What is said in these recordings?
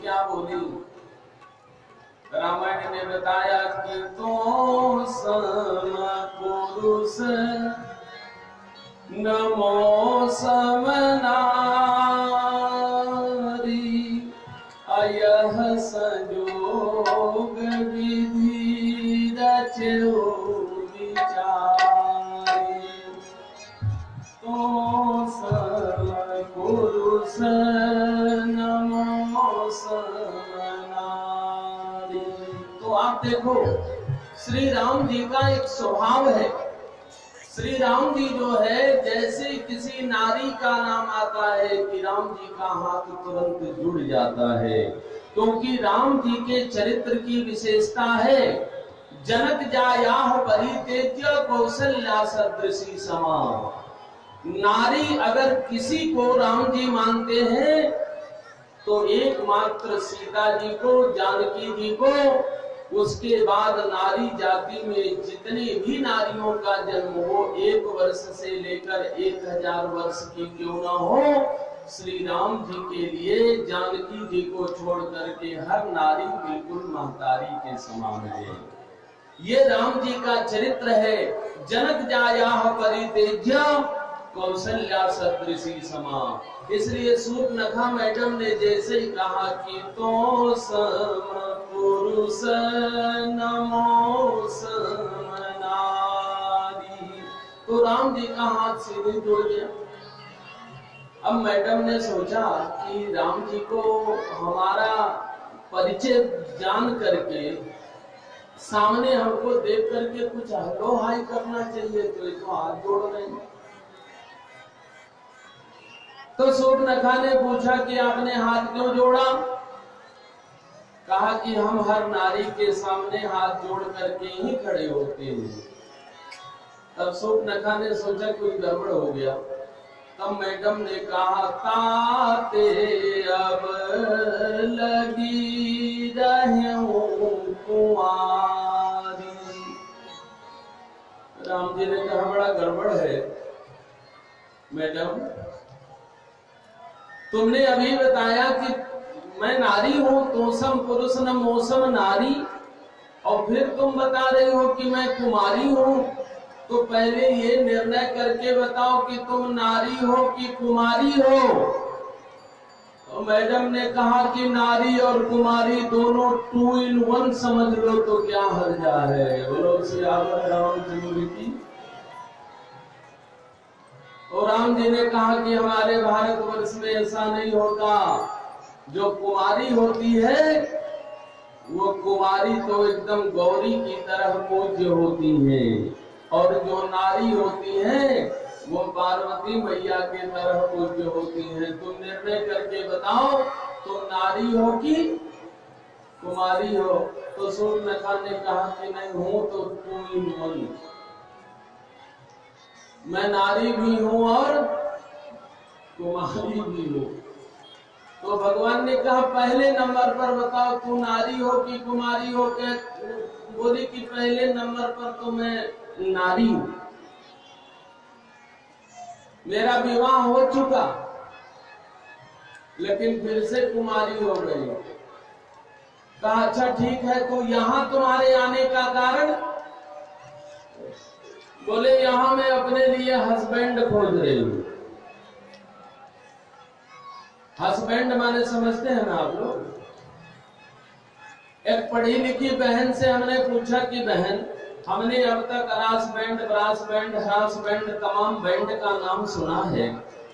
क्या बोली? रामायण ने बताया कि तो सम पुरुष नमो समनारी, अयह संयोग विधि रचो विचारी। तो सम पुरुष नमो समनारी। तो आप देखो, श्री राम जी का एक स्वभाव है। श्री राम जी जो है, जैसे किसी नारी का नाम आता है कि राम जी का हाथ तुरंत जुड़ जाता है, क्योंकि राम जी के चरित्र की विशेषता है, जनक जायाह परितेज्य कौशल्या सदृशी समा। नारी अगर किसी को राम जी मानते हैं तो एकमात्र सीता जी को, जानकी जी को, उसके बाद नारी जाति में जितनी भी नारियों का जन्म हो, 1 वर्ष से लेकर 1000 वर्ष की क्यों ना हो, श्री राम जी के लिए जानकी जी को छोड़ करके हर नारी बिल्कुल महतारी के समान है। ये राम जी का चरित्र है। जनक जायाह परितेज्य कौशल्या सदृशी समा। इसलिए शूर्पणखा मैडम ने जैसे ही कहा कि तो सम पुरुष नमो समनारी, तो राम जी का हाथ सीधे जुड़ गया। अब मैडम ने सोचा कि राम जी को हमारा परिचय जान करके, सामने हमको देख करके कुछ हेलो हाय करना चाहिए, तो एक हाथ जोड़ रहे हैं। तो शूर्पणखा ने पूछा कि आपने हाथ क्यों जोड़ा? कहा कि हम हर नारी के सामने हाथ जोड़ करके ही खड़े होते हैं। तब शूर्पणखा ने सोचा कोई गड़बड़ हो गया। तब मैडम ने कहा, ताते अब लगी रहूं कुंवारी। राम जी ने कहा, बड़ा गड़बड़ है मैडम, तुमने अभी बताया कि मैं नारी हूं, तोसम पुरुष न मौसम नारी, और फिर तुम बता रही हो कि मैं कुमारी हूं। तो पहले ये निर्णय करके बताओ कि तुम नारी हो कि कुमारी हो। तो मैडम ने कहा कि नारी और कुमारी दोनों 2 in 1 समझ लो तो क्या हर्जा है। बोलो सियावर रामचंद्र की। तो राम जी ने कहा कि हमारे भारतवर्ष में ऐसा नहीं होता। जो कुमारी होती है वो कुमारी तो एकदम गौरी की तरह पूज्य होती है, और जो नारी होती है वो पार्वती मैया के तरह पूज्य होती है। तुम निर्णय करके बताओ, तुम नारी हो कि कुमारी हो। तो शूर्पणखा ने कहा कि नहीं हूं तो 2 in 1, मैं नारी भी हूं और कुमारी भी हूं। तो भगवान ने कहा पहले नंबर पर बताओ तू नारी हो कि कुमारी हो। क्या बोली कि पहले नंबर पर तो मैं नारी हूं, मेरा विवाह हो चुका, लेकिन फिर से कुमारी हो गई। कहा अच्छा ठीक है, तो यहाँ तुम्हारे आने का कारण? बोले यहाँ मैं अपने लिए हस्बैंड खोज रही हूँ। हस्बैंड माने समझते हैं ना आप लोग? एक पढ़ी लिखी बहन से हमने पूछा कि बहन, हमने अब तक रास बैंड, ब्रास बैंड, हरास बैंड, तमाम बैंड का नाम सुना है,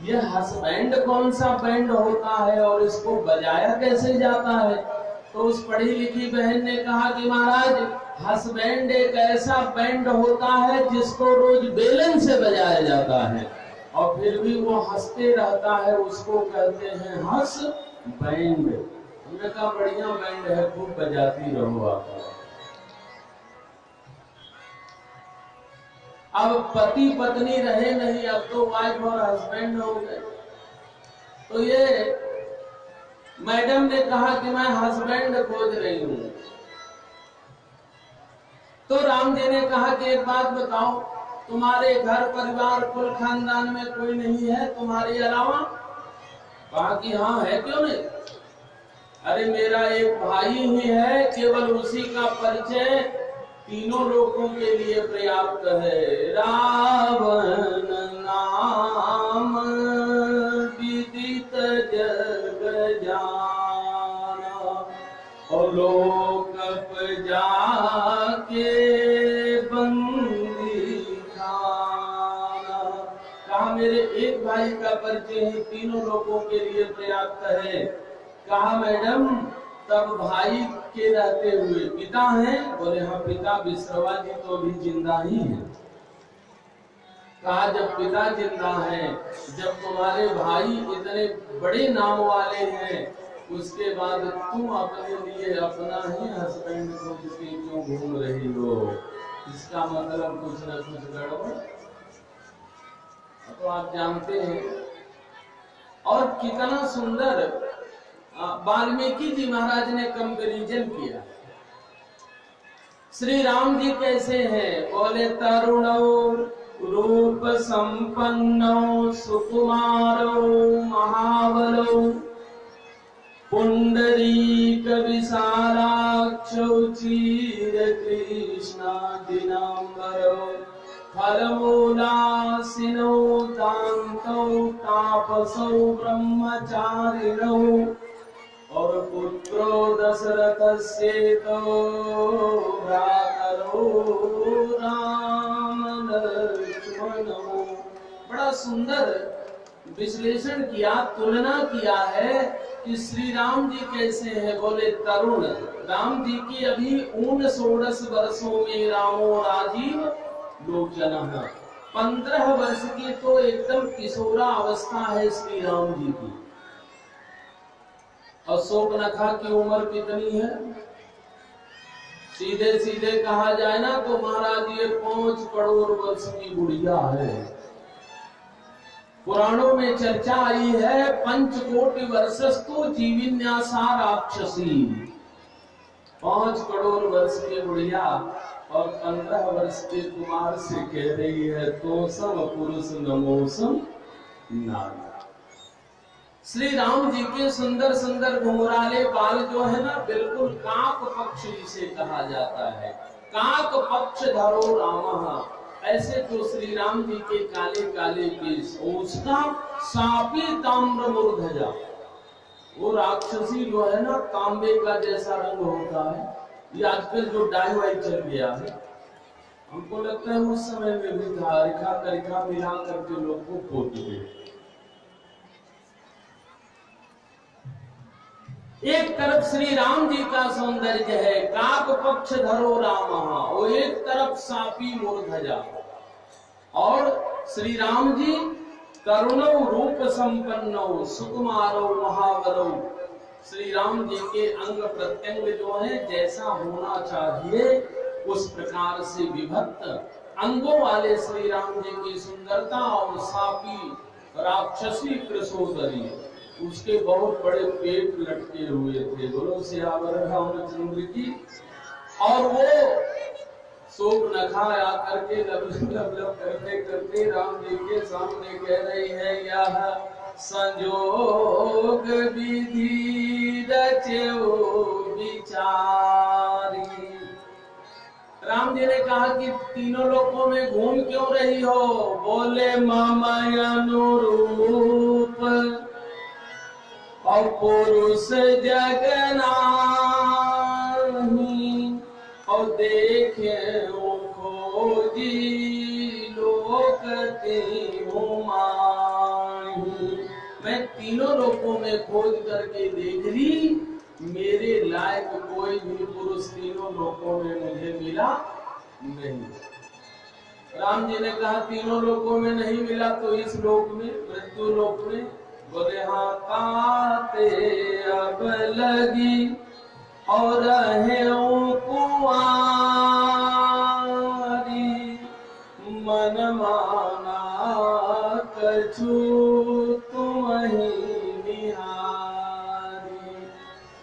यह हस्बैंड कौन सा बैंड होता है और इसको बजाया कैसे जाता है? तो उस पढ़ी लिखी बहन ने कहा कि महाराज, हस्बैंड एक ऐसा बैंड होता है जिसको रोज बेलन से बजाया जाता है और फिर भी वो हंसते रहता है, उसको कहते हैं हंस बैंड। हमने कहा बढ़िया बैंड है, खूब बजाती रहो आप। अब पति पत्नी रहे नहीं, अब तो वाइफ और हस्बैंड हो गए। तो ये मैडम ने कहा कि मैं हस्बैंड खोज रही हूं। तो राम जी ने कहा कि एक बात बताओ, तुम्हारे घर परिवार कुल खानदान में कोई नहीं है तुम्हारे अलावा? कहा कि हाँ है, क्यों नहीं? अरे मेरा एक भाई ही है, केवल उसी का परिचय तीनों लोगों के लिए पर्याप्त है। रावण नाम विदित जग जाना, और लोक जाके बंदी खाना। कहा मेरे एक भाई का परिचय ही तीनों लोगों के लिए पर्याप्त है। कहा मैडम तब भाई के रहते हुए पिता हैं? बोले हाँ पिता विश्रवा जी तो भी जिंदा ही है। कहा जब पिता जिंदा है, जब तुम्हारे भाई इतने बड़े नाम वाले हैं, उसके बाद तुम अपने लिए अपना ही हस्बैंड खोज के क्यों घूम रही हो? इसका मतलब कुछ न कुछ गड़बड़ तो आप जानते हैं। और कितना सुंदर वाल्मीकि जी महाराज ने कंपैरिजन किया। श्री राम जी कैसे हैं? बोले तरुणो रूप संपन्नो सुकुमारो महाबलो, पुंडरीक विशालाक्षो चीर कृष्णा दिनांबरो, फलमूलासिनो दान्तौ तापसौ ब्रह्मचारिणौ, और पुत्रो दशरथस्य तो भ्रातरो राम लक्ष्मणो। बड़ा सुंदर विश्लेषण किया, तुलना किया है कि श्री राम जी कैसे हैं। बोले तरुण, राम जी की अभी 19 वर्षों में रामो राजीव लोचन, 15 वर्ष की तो एकदम किशोरा अवस्था है श्री राम जी की। और शोकनखा की उम्र कितनी है? सीधे सीधे कहा जाए ना तो महाराज ये 5 करोड़ वर्ष की बुढ़िया है। पुराणों में चर्चा आई है, 5 कोटि वर्षस्तु जीविन्यासा राक्षसी। 5 करोड़ वर्ष की बुढ़िया और 15 वर्ष के कुमार से कह रही है तो सम पुरुष नमोसम नारी। श्री राम जी के सुंदर सुंदर घुंघराले बाल जो है ना, बिल्कुल काक पक्ष जिसे कहा जाता है, काक पक्ष धरो राम। ऐसे तो श्री राम जी के काले काले केश, उसका सापी ताम्र मूर्धजा, वो राक्षसी जो है ना तांबे का जैसा रंग होता है। ये आजकल जो डाई वाई चल गया है, हमको लगता है उस समय में भी था, रेखा करिखा मिला करके लोग को पोत दिए। एक तरफ श्री राम जी का सौंदर्य है, काक पक्ष धरो राम, वो एक तरफ सापी मूर्धजा, और श्री राम जी तरुणो रूप संपन्नो सुकुमारो महाबलो। श्री राम जी के अंग प्रत्यंग जो है जैसा होना चाहिए उस प्रकार से विभक्त अंगों वाले श्री राम जी की सुंदरता, और सापी राक्षसी कृशोदरी, उसके बहुत बड़े पेट लटके हुए थे। बोलो सियावर रामचंद्र की। और वो शोकनखा आकर के लब करते करते राम जी के सामने कह रही है, यह संजोग विधि रचो विचारी। राम जी ने कहा कि तीनों लोकों में घूम क्यों रही हो? बोले ममय अनुरूप और पुरुष जगनाही, और देखे खोजी लोक तीनों माही। मैं तीनों लोकों में खोज करके देख ली, मेरे लायक कोई भी पुरुष तीनों लोकों में मुझे मिला नहीं। राम जी ने कहा तीनों लोकों में नहीं मिला तो इस लोक में, मृत्यु लोक में? बोले हाँ, ताते अब लगी और रहे कुंवारी, मन माना कछु तुम ही निहारी।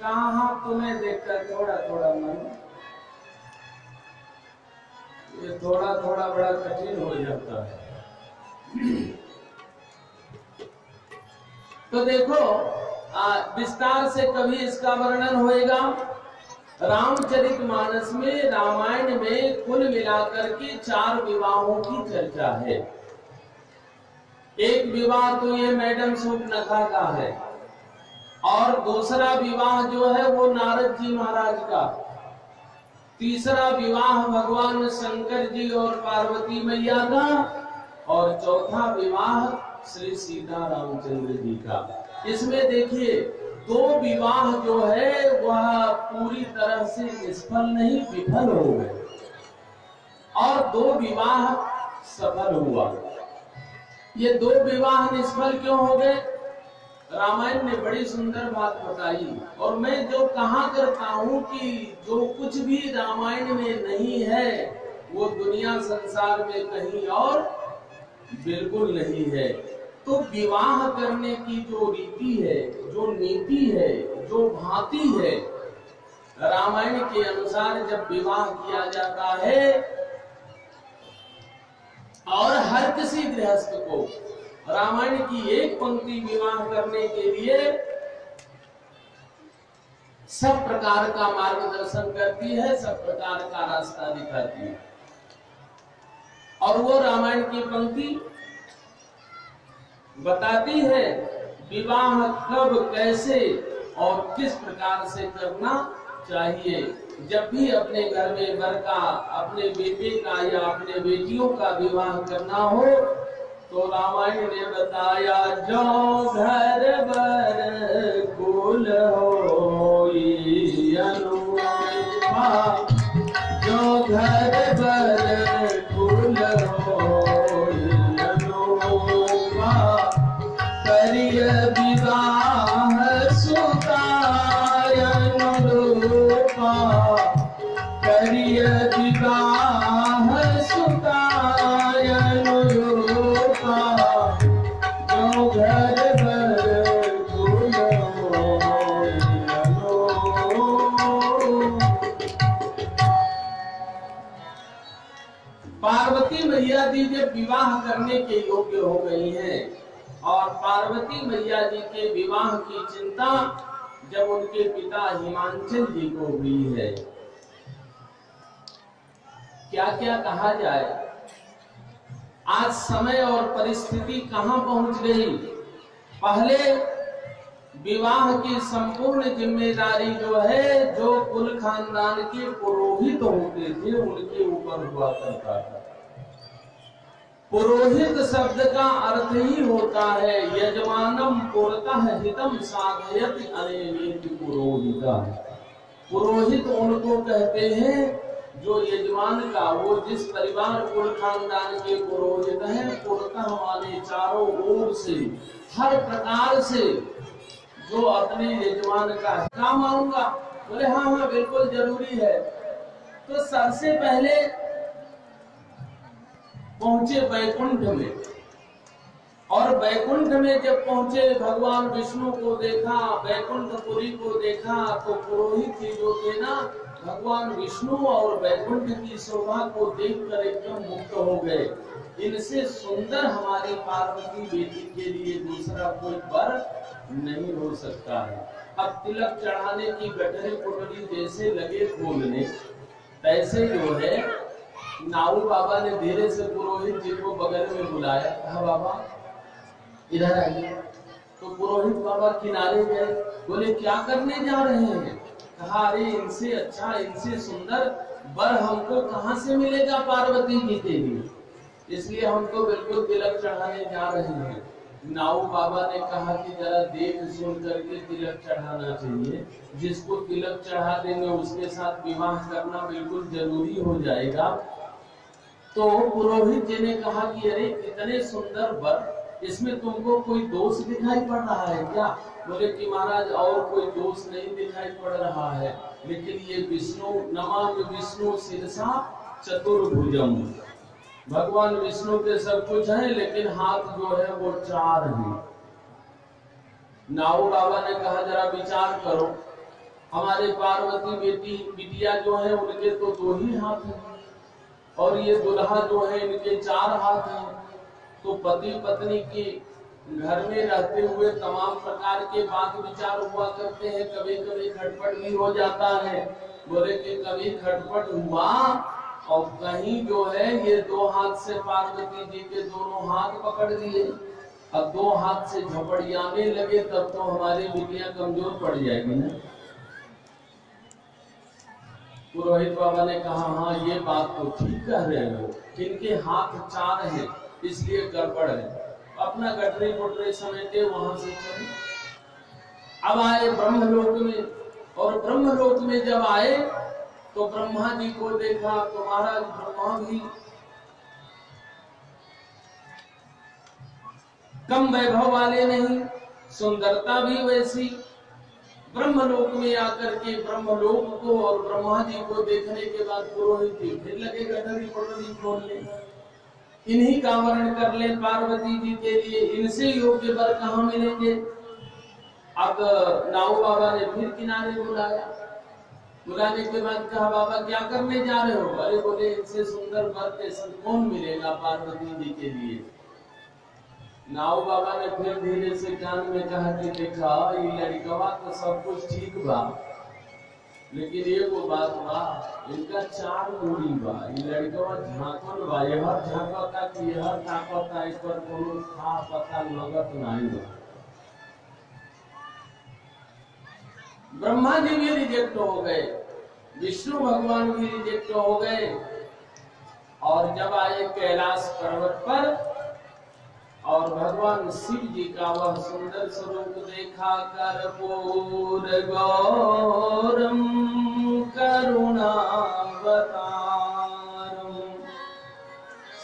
कहाँ तुम्हें देखकर थोड़ा थोड़ा मन, ये थोड़ा थोड़ा बड़ा कठिन हो जाता है। तो देखो विस्तार से कभी इसका वर्णन होएगा। रामचरितमानस में, रामायण में कुल मिलाकर के 4 विवाहों की चर्चा है। एक विवाह तो ये मैडम शूर्पणखा का है, और दूसरा विवाह जो है वो नारद जी महाराज का, तीसरा विवाह भगवान शंकर जी और पार्वती मैया का, और चौथा विवाह श्री सीता रामचंद्र जी का। इसमें देखिए 2 विवाह जो है वह पूरी तरह से निष्फल नहीं, विफल हो गए, और 2 विवाह सफल हुआ। ये 2 विवाह निष्फल क्यों हो गए? रामायण ने बड़ी सुंदर बात बताई, और मैं जो कहा करता हूँ कि जो कुछ भी रामायण में नहीं है वो दुनिया संसार में कहीं और बिल्कुल नहीं है। तो विवाह करने की जो रीति है, जो नीति है, जो भांति है, रामायण के अनुसार जब विवाह किया जाता है, और हर किसी गृहस्थ को रामायण की एक पंक्ति विवाह करने के लिए सब प्रकार का मार्गदर्शन करती है, सब प्रकार का रास्ता दिखाती है। और वो रामायण की पंक्ति बताती है विवाह कब, कैसे और किस प्रकार से करना चाहिए। जब भी अपने घर में वर का, अपने बेटे का या अपने बेटियों का विवाह करना हो, तो रामायण ने बताया, जो घर बर कुल होई अनुपमा, जो घर बर कुल होई अनुपमा, करिय विवाह सुताय अनुरूपा, करिय विवाह सुताय अनुरूपा, जो घर बर कुल होई अनुपमा। पार्वती मैया जी जब विवाह करने के योग्य हो गई हैं, और पार्वती मैया जी के विवाह की चिंता जब उनके पिता हिमांचल जी को हुई है, क्या क्या कहा जाए। आज समय और परिस्थिति कहां पहुंच गई। पहले विवाह की संपूर्ण जिम्मेदारी जो है, जो कुल खानदान के पुरोहित होते थे उनके ऊपर हुआ करता था। पुरोहित शब्द का अर्थ ही होता है यजमानम पुरतः हितम साधयति अनेनेति पुरोहिता। पुरोहित उनको कहते हैं जो यजमान का, वो जिस परिवार कुल खानदान के पुरोहित हैं, पुरतः माने चारों ओर से, हर प्रकार से जो अपने यजमान का काम आऊंगा। बोले हाँ हाँ बिल्कुल जरूरी है। तो सबसे पहले पहुंचे वैकुंठ में, और वैकुंठ में जब पहुंचे भगवान विष्णु को देखा, वैकुंठपुरी को देखा, तो पुरोहित जी जो थे ना, भगवान विष्णु और वैकुंठ की शोभा को देखकर एकदम मुक्त हो गए। इनसे सुंदर हमारी पार्वती बेटी के लिए दूसरा कोई वर नहीं हो सकता है। अब तिलक चढ़ाने की गठरी पुटरी जैसे लगे खोलने, तैसे जो है नाऊ बाबा ने धीरे से पुरोहित जी को बगल में बुलाया, कहा बाबा इधर आइए। तो पुरोहित बाबा किनारे गए, बोले क्या करने जा रहे हैं? कहा अरे इनसे अच्छा, इनसे सुंदर वर हमको कहां से मिलेगा पार्वती जी के लिए, इसलिए हम तो बिल्कुल तिलक चढ़ाने जा रहे हैं। नाऊ बाबा ने कहा कि जरा देख सुन करके तिलक चढ़ाना चाहिए, जिसको तिलक चढ़ा देंगे उसके साथ विवाह करना बिल्कुल जरूरी हो जाएगा। तो पुरोहित जी ने कहा कि अरे इतने सुंदर वर, इसमें तुमको कोई दोष दिखाई पड़ रहा है क्या? बोले कि महाराज और कोई दोष नहीं दिखाई पड़ रहा है, लेकिन ये विष्णु, नमामि विष्णु शिरसा चतुर्भुजम, भगवान विष्णु के सब कुछ है लेकिन हाथ जो है वो 4 है। नाऊ बाबा ने कहा जरा विचार करो, हमारे पार्वती बेटी बिटिया जो है उनके तो 2 ही हाथ हैं, और ये दुल्हा जो है इनके 4 हाथ हैं। तो पति पत्नी की घर में रहते हुए तमाम प्रकार के बात विचार हुआ करते हैं, कभी कभी खटपट भी हो जाता है। बोले कि कभी खटपट हुआ और कहीं जो है ये दो हाथ से पार्वती जी के दोनों हाथ पकड़ लिए और दो हाथ से झपड़ियाने लगे, तब तो हमारी बिटिया कमजोर पड़ जाएगी ना। पुरोहित बाबा ने कहा हाँ ये बात तो ठीक कह रहे हो, इनके हाथ चार हैं इसलिए गड़बड़ है। अपना गठरी पुटरी समेटे वहां से चले। अब आए ब्रह्मलोक में, और ब्रह्मलोक में जब आए तो ब्रह्मा जी को देखा तो महाराज ब्रह्मा भी कम वैभव वाले नहीं, सुंदरता भी वैसी। ब्रह्मलोक में आकर के ब्रह्मलोक को और ब्रह्मा जी को देखने के बाद पुरोहित जी फिर लगे गठरी पुटरी खोलने, इन्हीं का वर्ण कर ले पार्वती जी के लिए, इनसे योग्य वर कहाँ मिलेंगे। अब नाऊ बाबा ने फिर किनारे बुलाया, बुलाने के बाद कहा बाबा क्या करने जा रहे हो। अरे बोले इनसे सुंदर वर कैसे कौन मिलेगा पार्वती जी के लिए। नाऊ बाबा ने फिर धीरे से कान में कहा कि देखा ये लड़कवा तो सब कुछ ठीक बा, लेकिन ये वो बात बा इनका चार मूड़ी बा, ये लड़कवा झांकन बा, यह झांकता कि यह ताकता, इस पर कोनो था पता लगत नहीं बा। ब्रह्मा जी भी रिजेक्ट हो गए, विष्णु भगवान भी रिजेक्ट हो गए, और जब आए कैलाश पर्वत पर और भगवान शिव जी का वह सुंदर स्वरूप देखा, कर्पूर गौरम करुणावतारम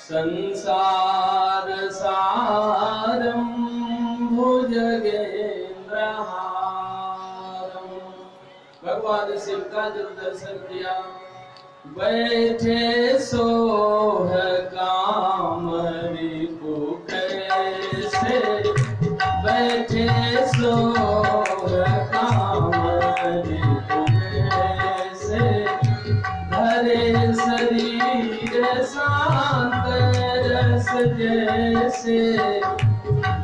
संसार सारम भुजगेंद्रहारम। भगवान शिव का जब दर्शन किया, बैठे सोह काम रिपु कैसे, बैठे सोह काम रिपु कैसे, धरे शरीर शांत रस जैसे,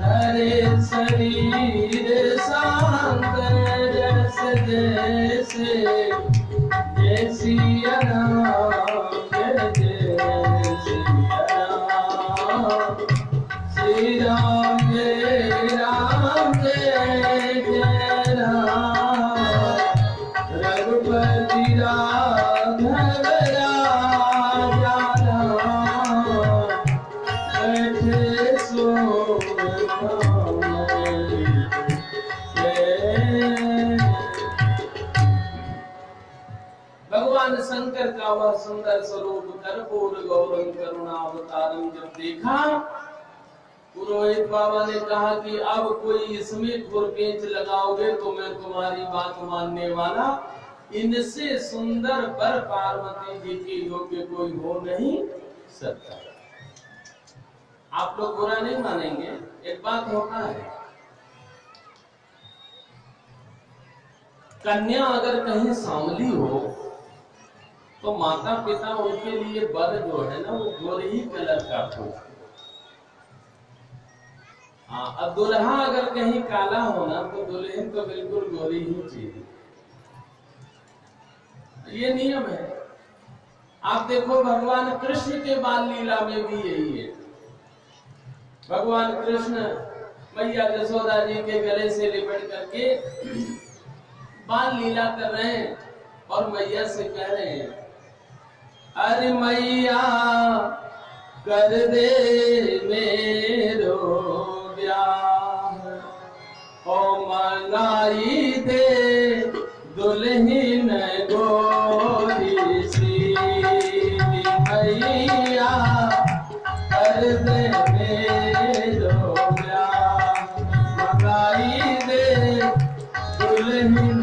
धरे शरीर शांत रस जैसे, जय सिया राम जय जय सिया राम, श्री राम जय जय राम, रघुपति राघव राजा राम, बैठे सो भगवान शंकर का वह सुंदर स्वरूप कर्पूर गौरम करुणावतारम जब देखा, पुरोहित बाबा ने कहा कि अब कोई इसमें खुरपेंच लगाओगे तो मैं तुम्हारी बात मानने वाला, इनसे सुंदर वर पार्वती जी के योग्य कोई हो नहीं सकता। आप लोग बुरा नहीं मानेंगे, एक बात होता है, कन्या अगर कहीं सांवली हो तो माता पिता उनके लिए वर जो है ना वो गोरे ही कलर का हो। हाँ, अब दुल्हा अगर कहीं काला होना तो दुल्हन तो बिल्कुल गोरी ही चाहिए, ये नियम है। आप देखो भगवान कृष्ण के बाल लीला में भी यही है। भगवान कृष्ण मैया यशोदा जी के गले से लिपट करके बाल लीला कर रहे हैं और मैया से कह रहे हैं, अरे मैया कर दे मेरो ब्याह, ओ मंगाई दे दुल्हन गोरी सी, मैया कर दे मेरो ब्याह, मंगाई दे दुल्हन